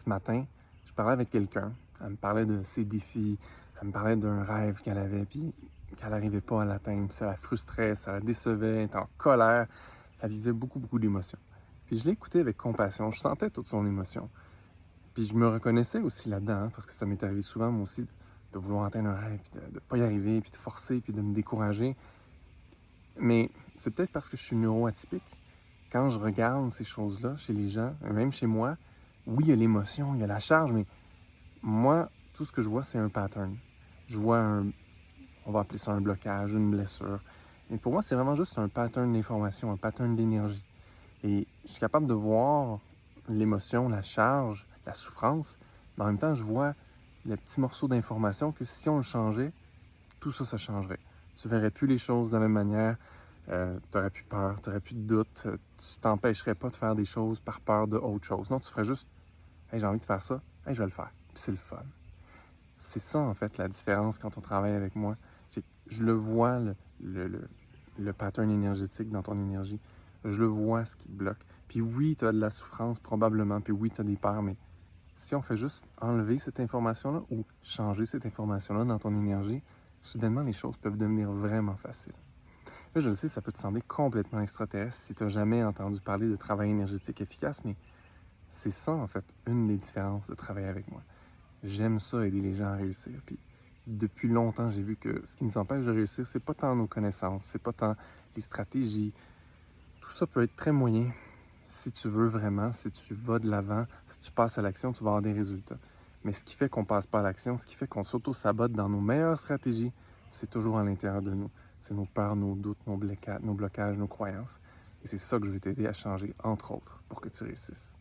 ce matin, je parlais avec quelqu'un. Elle me parlait de ses défis, elle me parlait d'un rêve qu'elle avait, puis qu'elle n'arrivait pas à l'atteindre. Ça la frustrait, ça la décevait, elle était en colère. Elle vivait beaucoup, beaucoup d'émotions. Puis je l'écoutais avec compassion, je sentais toute son émotion. Puis je me reconnaissais aussi là-dedans, hein, parce que ça m'est arrivé souvent, moi aussi, de vouloir atteindre un rêve, puis de ne pas y arriver, puis de forcer, puis de me décourager. Mais c'est peut-être parce que je suis neuroatypique. Quand je regarde ces choses-là chez les gens, et même chez moi, oui, il y a l'émotion, il y a la charge, mais moi, tout ce que je vois, c'est un pattern. Je vois on va appeler ça un blocage, une blessure. Et pour moi, c'est vraiment juste un pattern d'information, un pattern d'énergie. Et je suis capable de voir l'émotion, la charge, la souffrance, mais en même temps, je vois le petit morceau d'information que si on le changeait, tout ça, ça changerait. Tu verrais plus les choses de la même manière, tu aurais plus peur, tu aurais plus de doute, tu t'empêcherais pas de faire des choses par peur de autre chose. Non, tu ferais juste, hey, j'ai envie de faire ça, hey, je vais le faire. Puis c'est le fun. C'est ça, en fait, la différence quand on travaille avec moi. C'est que je le vois, le, le, le pattern énergétique dans ton énergie. Je le vois, ce qui te bloque. Puis oui, tu as de la souffrance probablement, puis oui, tu as des peurs, mais si on fait juste enlever cette information-là ou changer cette information-là dans ton énergie, soudainement, les choses peuvent devenir vraiment faciles. Là, je le sais, ça peut te sembler complètement extraterrestre si tu n'as jamais entendu parler de travail énergétique efficace, mais c'est ça, en fait, une des différences de travailler avec moi. J'aime ça, aider les gens à réussir. Puis, depuis longtemps, j'ai vu que ce qui nous empêche de réussir, c'est pas tant nos connaissances, c'est pas tant les stratégies. Tout ça peut être très moyen. Si tu veux vraiment, si tu vas de l'avant, si tu passes à l'action, tu vas avoir des résultats. Mais ce qui fait qu'on passe pas à l'action, ce qui fait qu'on s'auto-sabote dans nos meilleures stratégies, c'est toujours à l'intérieur de nous. C'est nos peurs, nos doutes, nos blocages, nos croyances. Et c'est ça que je vais t'aider à changer, entre autres, pour que tu réussisses.